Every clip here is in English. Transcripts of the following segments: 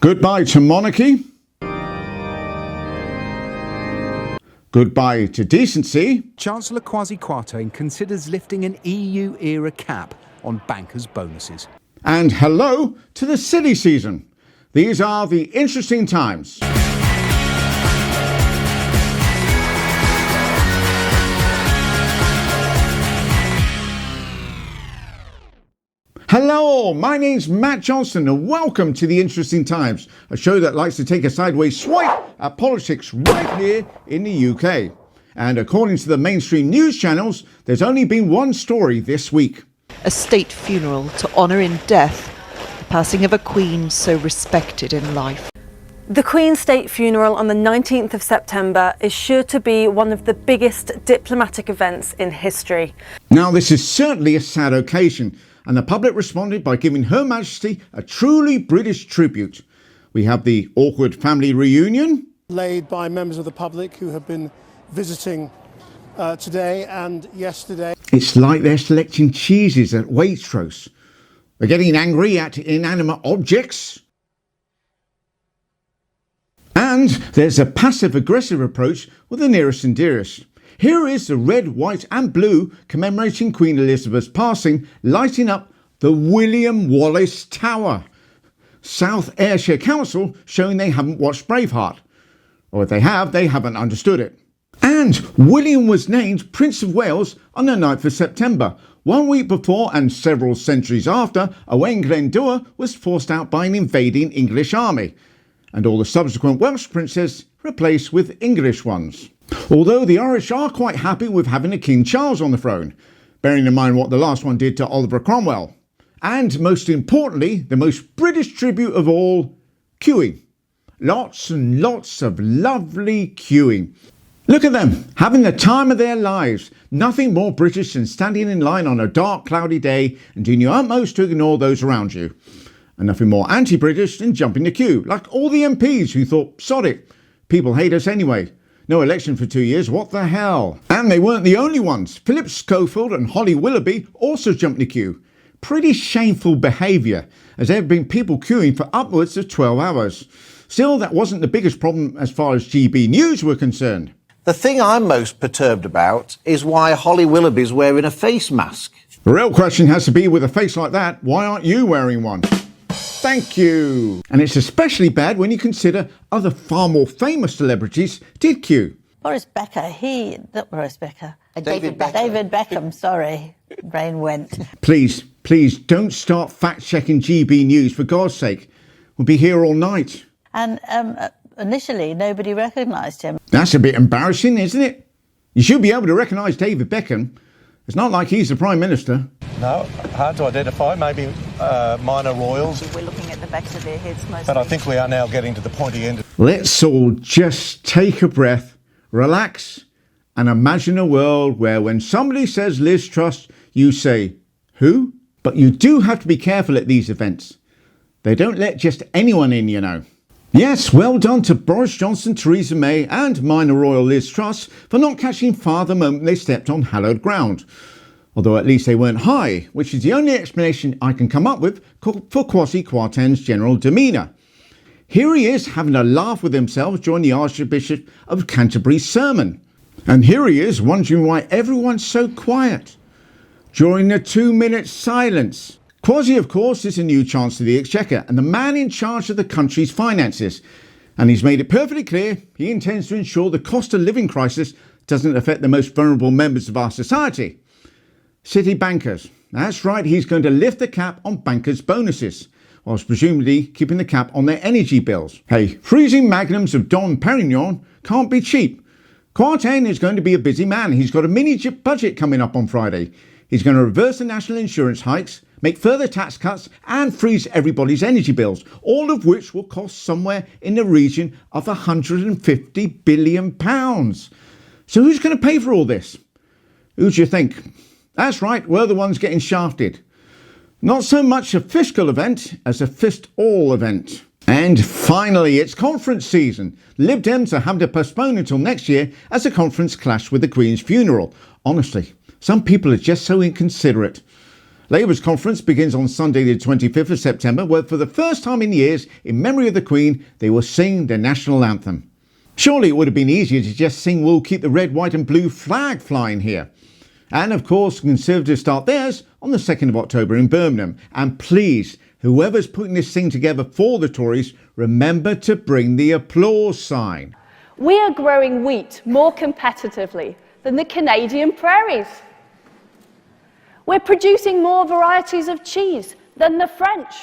Goodbye to monarchy. Goodbye to decency. Chancellor Kwasi considers lifting an EU-era cap on bankers' bonuses. And hello to the silly season. These are the interesting times. Hello, my name's Matt Johnson and welcome to the Interesting Times, a show that likes to take a sideways swipe at politics right here in the UK. And according to the mainstream news channels, there's only been one story this week. A state funeral to honour in death the passing of a queen so respected in life. The Queen's state funeral on the 19th of September is sure to be one of the biggest diplomatic events in history. Now, this is certainly a sad occasion, and the public responded by giving Her Majesty a truly British tribute. We have the awkward family reunion, laid by members of the public who have been visiting today and yesterday. It's like they're selecting cheeses at Waitrose. They're getting angry at inanimate objects. And there's a passive-aggressive approach with the nearest and dearest. Here is the red, white and blue commemorating Queen Elizabeth's passing, lighting up the William Wallace Tower. South Ayrshire Council showing they haven't watched Braveheart. Or if they have, they haven't understood it. And William was named Prince of Wales on the 9th of September, 1 week before and several centuries after Owain Glyndŵr was forced out by an invading English army, and all the subsequent Welsh princes replaced with English ones. Although the Irish are quite happy with having a King Charles on the throne, bearing in mind what the last one did to Oliver Cromwell. And most importantly, the most British tribute of all, queuing. Lots and lots of lovely queuing. Look at them, having the time of their lives. Nothing more British than standing in line on a dark, cloudy day and doing your utmost to ignore those around you. And nothing more anti-British than jumping the queue, like all the MPs who thought, sod it, people hate us anyway. No election for 2 years, what the hell? And they weren't the only ones. Philip Schofield and Holly Willoughby also jumped the queue. Pretty shameful behaviour, as there have been people queuing for upwards of 12 hours. Still, that wasn't the biggest problem as far as GB News were concerned. The thing I'm most perturbed about is why Holly Willoughby's wearing a face mask. The real question has to be, with a face like that, why aren't you wearing one? Thank you. And it's especially bad when you consider other far more famous celebrities did queue. Boris Becker, not Boris Becker. David Beckham. David Beckham, sorry. Brain went. Please don't start fact-checking GB News, for God's sake. We'll be here all night. And initially, nobody recognised him. That's a bit embarrassing, isn't it? You should be able to recognise David Beckham. It's not like he's the Prime Minister. No, hard to identify, maybe minor royals. We're looking at the backs of their heads mostly. But I think we are now getting to the pointy end. Let's all just take a breath, relax, and imagine a world where when somebody says Liz Truss, you say, who? But you do have to be careful at these events. They don't let just anyone in, you know. Yes, well done to Boris Johnson, Theresa May and minor royal Liz Truss for not catching fire the moment they stepped on hallowed ground. Although at least they weren't high, which is the only explanation I can come up with for Kwasi general demeanour. Here he is having a laugh with himself during the Archbishop of Canterbury's sermon. And here he is wondering why everyone's so quiet during the 2-minute silence. Kwasi, of course, is the new Chancellor of the Exchequer and the man in charge of the country's finances. And he's made it perfectly clear he intends to ensure the cost of living crisis doesn't affect the most vulnerable members of our society. City bankers. That's right, he's going to lift the cap on bankers' bonuses, whilst presumably keeping the cap on their energy bills. Hey, freezing magnums of Dom Perignon can't be cheap. Kwarteng is going to be a busy man. He's got a mini budget coming up on Friday. He's going to reverse the national insurance hikes, make further tax cuts and freeze everybody's energy bills, all of which will cost somewhere in the region of £150 billion. So who's going to pay for all this? Who do you think? That's right, we're the ones getting shafted. Not so much a fiscal event as a fist-all event. And finally, it's conference season. Lib Dems are having to postpone until next year as the conference clashed with the Queen's funeral. Honestly, some people are just so inconsiderate. Labour's conference begins on Sunday the 25th of September, where for the first time in years, in memory of the Queen, they will sing their national anthem. Surely it would have been easier to just sing "We'll keep the red, white and blue flag flying here." And of course, Conservatives start theirs on the 2nd of October in Birmingham. And please, whoever's putting this thing together for the Tories, remember to bring the applause sign. We are growing wheat more competitively than the Canadian prairies. We're producing more varieties of cheese than the French.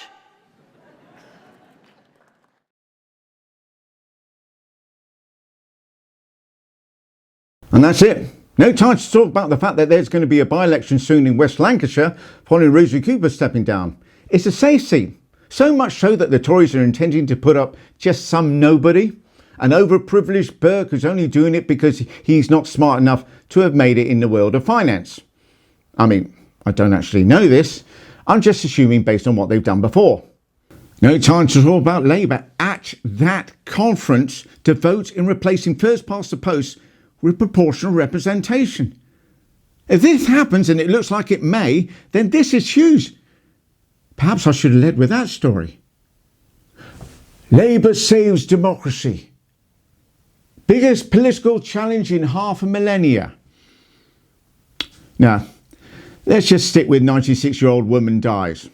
And that's it. No time to talk about the fact that there's going to be a by-election soon in West Lancashire following Rosie Cooper stepping down. It's a safe seat, so much so that the Tories are intending to put up just some nobody, an overprivileged Burke who's only doing it because he's not smart enough to have made it in the world of finance. I mean, I don't actually know this. I'm just assuming based on what they've done before. No time to talk about Labour at that conference to vote in replacing first past the post with proportional representation. If this happens, and it looks like it may, then this is huge. Perhaps I should have led with that story. Labour saves democracy. Biggest political challenge in half a millennia. Now, let's just stick with 96-year-old woman dies.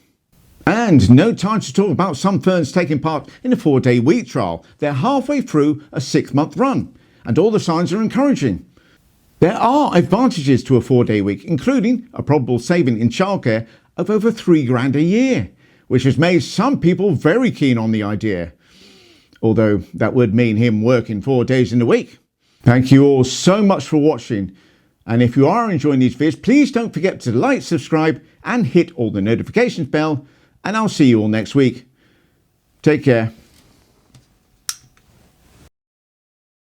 And no time to talk about some firms taking part in a 4-day wheat trial. They're halfway through a 6-month run, and all the signs are encouraging. There are advantages to a 4-day week, including a probable saving in childcare of over £3,000 a year, which has made some people very keen on the idea. Although that would mean him working 4 days in a week. Thank you all so much for watching. And if you are enjoying these videos, please don't forget to like, subscribe and hit all the notifications bell. And I'll see you all next week. Take care.